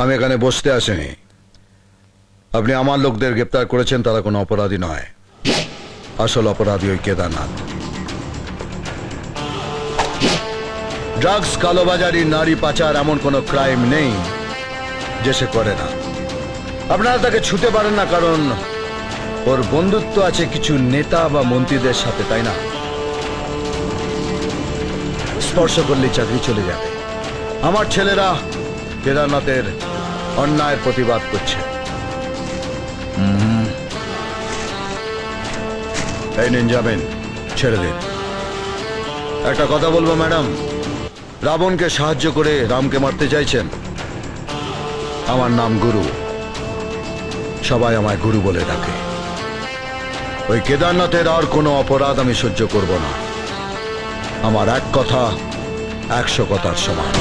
আমি এখানে বসতে আসিনি। আপনি আমার লোকদের গ্রেপ্তার করেছেন, তারা কোনো অপরাধী নয়। আসল অপরাধী ওই কেদারনাথ। ড্রাগস, কালোবাজারি, নারী পাচার এমন কোনো ক্রাইম নেই যে সে করে না। আপনারা তাকে ছুতে পারেন না কারণ ওর বন্ধুত্ব আছে কিছু নেতা বা মন্ত্রীদের সাথে, তাই না? স্পর্শ করলেই চাকরি চলে যাবে। আমার ছেলেরা কেদারনাথের অন্যায়ের প্রতিবাদ করছে। এই নিন, যাবেন, ছেড়ে দিন। একটা কথা বলবো ম্যাডাম, রাবণকে সাহায্য করে রামকে মারতে চাইছেন। আমার নাম গুরু, সবাই আমায় গুরু বলে ডাকে। ওই কেদারনাথের আর কোনো অপরাধ আমি সহ্য করব না। আমার এক কথা 100 কথার সমান।